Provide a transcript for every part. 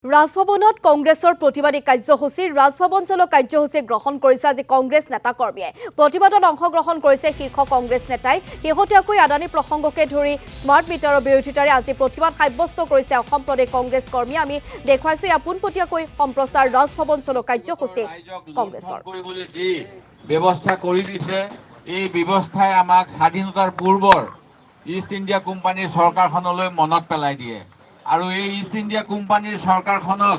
ৰাজভৱনত কংগ্ৰেছৰ প্ৰতিবাদী কাৰ্যসূচী ৰাজভৱন চলো কাৰ্যসূচী গ্ৰহণ কৰিছে আজি কংগ্ৰেছ নেতা কৰ্মীয়ে প্ৰতিবাদত অংশগ্ৰহণ কৰিছে শীৰ্ষ কংগ্ৰেছ নেতাই শেহতীয়াকৈ আদানী প্ৰসংগকে ধৰি স্মাৰ্ট মিটাৰৰ বিৰোধিতাৰে আজি প্ৰতিবাদ সাব্যস্ত কৰিছে অসম প্ৰদেশ কংগ্ৰেছ কৰ্মী আমি দেখুৱাইছো আপোনপটীয়াকৈ সম্প্ৰচাৰ ৰাজভৱন চলো কাৰ্যসূচী কংগ্ৰেছৰ ব্যৱস্থা কৰি দিছে এই ব্যৱস্থাই আমাক স্বাধীনতাৰ পূৰ্বৰ ইষ্ট ইণ্ডিয়া কোম্পানীৰ চৰকাৰখনলৈ মনত পেলাই দিয়ে আৰু এই ইষ্ট ইণ্ডিয়া কোম্পানীৰ চৰকাৰখনক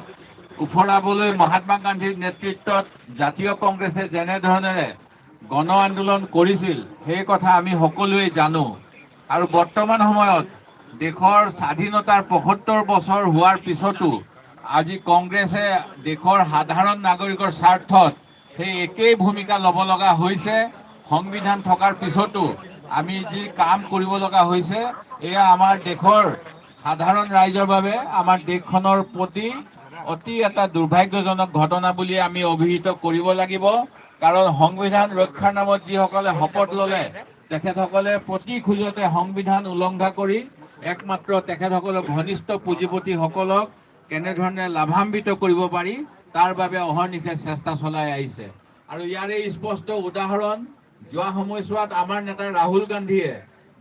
উফৰাবলৈ মহাত্মা গান্ধীৰ নেতৃত্বত জাতীয় কংগ্ৰেছে যেনে ধৰণেৰে গণ আন্দোলন কৰিছিল সেই কথা আমি সকলোৱে জানো আৰু বৰ্তমান সময়ত দেশৰ স্বাধীনতাৰ ৭৫ বছৰ হোৱাৰ পিছতো আজি কংগ্ৰেছে দেশৰ সাধাৰণ নাগৰিকৰ স্বাৰ্থত সেই একেই ভূমিকা ল'ব লগা হৈছে সংবিধান থকাৰ পিছতো আমি যি কাম কৰিব লগা হৈছে এয়া আমাৰ দেশৰ সাধাৰণ ৰাইজৰ বাবে আমাৰ দেশখনৰ প্ৰতি অতি এটা দুৰ্ভাগ্যজনক ঘটনা বুলি আমি অভিহিত কৰিব লাগিব কাৰণ সংবিধান ৰক্ষাৰ নামত যিসকলে শপত ল'লে তেখেতসকলে প্ৰতি খোজতে সংবিধান উলংঘা কৰি একমাত্ৰ তেখেতসকলৰ ঘনিষ্ঠ পুঁজিপতিসকলক কেনেধৰণে লাভান্বিত কৰিব পাৰি তাৰ বাবে অহৰ্নিশে চেষ্টা চলাই আহিছে আৰু ইয়াৰে স্পষ্ট উদাহৰণ যোৱা সময়ছোৱাত আমাৰ নেতা ৰাহুল গান্ধীয়ে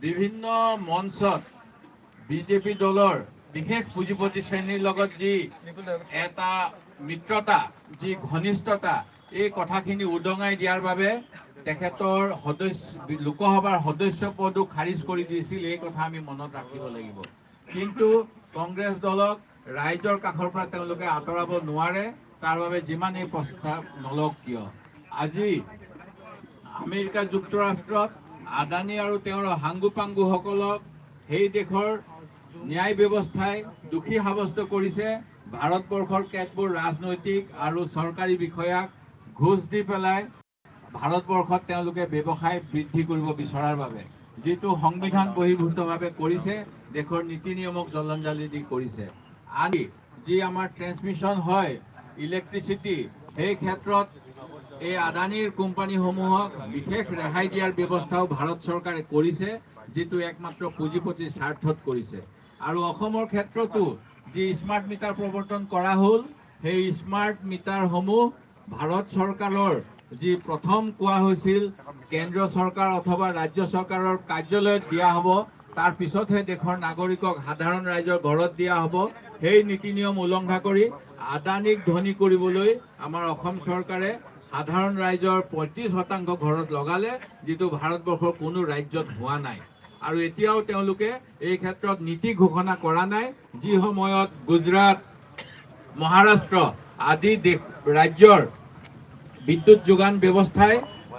বিভিন্ন মঞ্চত বিজেপি দলৰ বিশেষ পুঁজিপতি শ্ৰেণীৰ লগত যি এটা মিত্ৰতা যি ঘনিষ্ঠতা এই কথাখিনি উদঙাই দিয়াৰ বাবে তেখেতৰ লোকসভাৰ সদস্য পদো খাৰিজ কৰি দিছিল এই কথা আমি মনত ৰাখিব লাগিব কিন্তু কংগ্ৰেছ দলক ৰাইজৰ কাষৰ পৰা তেওঁলোকে আঁতৰাব নোৱাৰে তাৰ বাবে যিমান এই প্ৰস্তাৱ নলওক কিয় আজি আমেৰিকা যুক্তৰাষ্ট্ৰত আদানী আৰু তেওঁৰ হাংগুপাংগুসকলক সেই দেশৰ ন্যায় ব্যৱস্থাই দোষী সাব্যস্ত কৰিছে ভাৰতবৰ্ষৰ কেতবোৰ ৰাজনৈতিক আৰু চৰকাৰী বিষয়াক ঘোষ দি পেলাই ভাৰতবৰ্ষত তেওঁলোকে ব্যৱসায় বৃদ্ধি কৰিব বিচৰাৰ বাবে যিটো সংবিধান বহিৰ্ভূতভাৱে কৰিছে দেশৰ নীতি নিয়মক জলঞ্জালি দি কৰিছে আনকি যি আমাৰ ট্ৰেন্সমিশ্যন হয় ইলেক্ট্ৰিচিটি সেই ক্ষেত্ৰত এই আদানীৰ কোম্পানীসমূহক বিশেষ ৰেহাই দিয়াৰ ব্যৱস্থাও ভাৰত চৰকাৰে কৰিছে যিটো একমাত্ৰ পুঁজিপতিৰ স্বাৰ্থত কৰিছে আৰু অসমৰ ক্ষেত্ৰতো যি স্মাৰ্ট মিটাৰ প্ৰৱৰ্তন কৰা হ'ল সেই স্মাৰ্ট মিটাৰসমূহ ভাৰত চৰকাৰৰ যি প্ৰথম কোৱা হৈছিল কেন্দ্ৰীয় চৰকাৰ অথবা ৰাজ্য চৰকাৰৰ কাৰ্যালয়ত দিয়া হ'ব তাৰ পিছতহে দেশৰ নাগৰিকক সাধাৰণ ৰাইজৰ ঘৰত দিয়া হ'ব সেই নীতি নিয়ম উলংঘা কৰি আদানীক ধনী কৰিবলৈ আমাৰ অসম চৰকাৰে সাধাৰণ ৰাইজৰ ৩৫% ঘৰত লগালে যিটো ভাৰতবৰ্ষৰ কোনো ৰাজ্যত হোৱা নাই আৰু এতিয়াও তেওঁলোকে এই ক্ষেত্ৰত নীতি ঘোষণা কৰা নাই যি সময়ত গুজৰাট মহাৰাষ্ট্ৰ আদি ৰাজ্যৰ বিদ্যুৎ যোগান ব্যৱস্থাই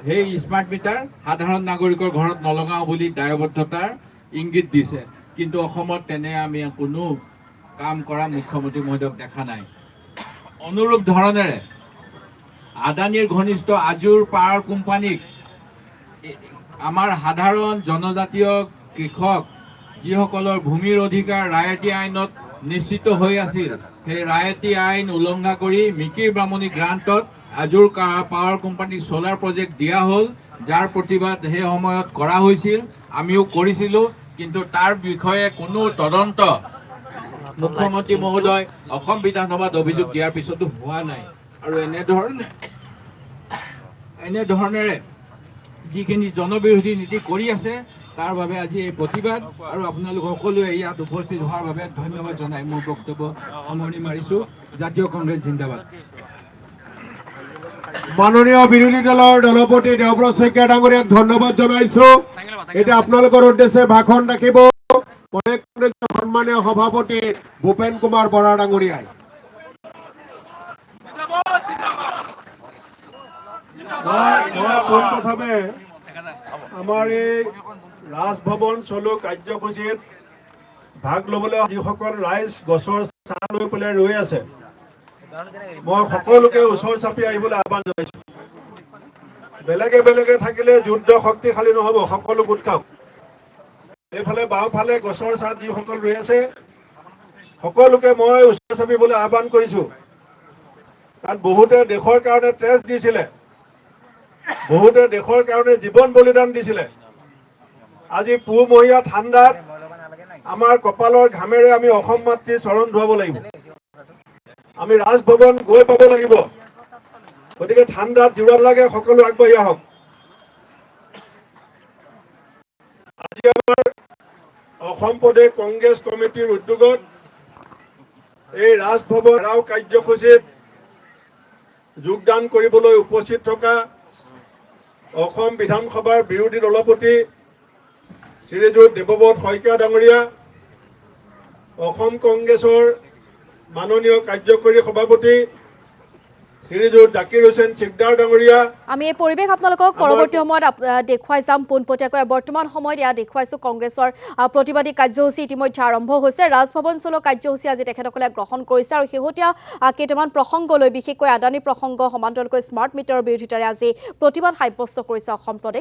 সেই স্মাৰ্ট মিটাৰ সাধাৰণ নাগৰিকৰ ঘৰত নলগাওঁ বুলি দায়বদ্ধতাৰ ইংগিত দিছে কিন্তু অসমত তেনে আমি কোনো কাম কৰা মুখ্যমন্ত্ৰী মহোদয়ক দেখা নাই অনুৰূপ ধৰণেৰে আদানীৰ ঘনিষ্ঠ আজুৰ পাৱাৰ কোম্পানীক আমাৰ সাধাৰণ জনজাতীয় কৃষক যিসকলৰ ভূমিৰ অধিকাৰ ৰায়তী আইনত নিশ্চিত হৈ আছিল সেই ৰায়তী আইন উলংঘা কৰি মিকিৰ বামুণী গ্ৰাণ্টত আজুৰ পাৱাৰ কোম্পানীক সোলাৰ প্ৰজেক্ট দিয়া হ'ল যাৰ প্ৰতিবাদ সেই সময়ত কৰা হৈছিল আমিও কৰিছিলোঁ কিন্তু তাৰ বিষয়ে কোনো তদন্ত মুখ্যমন্ত্ৰী মহোদয় অসম বিধানসভাত অভিযোগ দিয়াৰ পিছতো হোৱা নাই আৰু এনেধৰণেৰে যিখিনি জনবিৰোধী নীতি কৰি আছে তাৰ বাবে আজি এই প্ৰতিবাদ আৰু আপোনালোক সকলোৱে ইয়াত উপস্থিত হোৱাৰ বাবে ধন্যবাদ জনাই মোৰ বক্তব্য সামৰণি মাৰিছোঁ জাতীয় কংগ্ৰেছ জিন্দাবাদ মাননীয় বিৰোধী দলৰ দলপতি দেৱব্ৰত শইকীয়া ডাঙৰীয়াক ধন্যবাদ জনাইছো এতিয়া আপোনালোকৰ উদ্দেশ্যে ভাষণ ৰাখিব সন্মানীয় সভাপতি ভূপেন কুমাৰ বৰা ডাঙৰীয়াই পোনপ্ৰথমে আমাৰ এই ৰাজভৱন চলো কাৰ্যসূচীত ভাগ ল'বলৈ যিসকল ৰাইজ গছৰ ছাঁ লৈ পেলাই ৰৈ আছে মই সকলোকে ওচৰ চাপি আহিবলৈ আহ্বান জনাইছো বেলেগে বেলেগে থাকিলে যুদ্ধ শক্তিশালী নহ'ব সকলো গোট খাওক এইফালে বাওঁফালে গছৰ ছাঁত যিসকল ৰৈ আছে সকলোকে মই ওচৰ চাপিবলৈ আহ্বান কৰিছো কাৰণ বহুতে দেশৰ কাৰণে তেজ দিছিলে বহুতে দেশৰ কাৰণে জীৱন বলিদান দিছিলে আজি পুহমহীয়া ঠাণ্ডাত আমাৰ কপালৰ ঘামেৰে আমি অসম মাতৃৰ চৰণ ধুৱাব লাগিব আমি ৰাজভৱন গৈ পাব লাগিব। গতিকে ঠাণ্ডাত জিৰাব লাগে, সকলো আগবাঢ়ি আহক। আজি আমাৰ অসম প্ৰদেশ কংগ্ৰেছ কমিটিৰ উদ্যোগত এই ৰাজভৱন ঘেৰাও কাৰ্যসূচীত যোগদান কৰিবলৈ উপস্থিত থকা অসম বিধানসভাৰ বিৰোধী দলপতি শ্ৰীযুত দেৱব্ৰত শইকীয়া ডাঙৰীয়া, অসম কংগ্ৰেছৰ মাননীয় কাৰ্যকৰী সভাপতি শ্ৰীযুত জাকিৰ হুছেইন চিকদাৰ ডাঙৰীয়া। আমি এই পৰিৱেশ আপোনালোকক পৰৱৰ্তী সময়ত দেখুৱাই যাম পোনপটীয়াকৈ। বৰ্তমান সময়ত ইয়াত দেখুৱাইছোঁ কংগ্ৰেছৰ প্ৰতিবাদী কাৰ্যসূচী ইতিমধ্যে আৰম্ভ হৈছে। ৰাজভৱন চলো কাৰ্যসূচী আজি তেখেতসকলে গ্ৰহণ কৰিছে আৰু শেহতীয়া কেইটামান প্ৰসংগলৈ, বিশেষকৈ আদানী প্ৰসংগ সমান্তৰালকৈ স্মাৰ্ট মিটাৰৰ বিৰোধিতাৰে আজি প্ৰতিবাদ সাব্যস্ত কৰিছে অসম প্ৰদেশ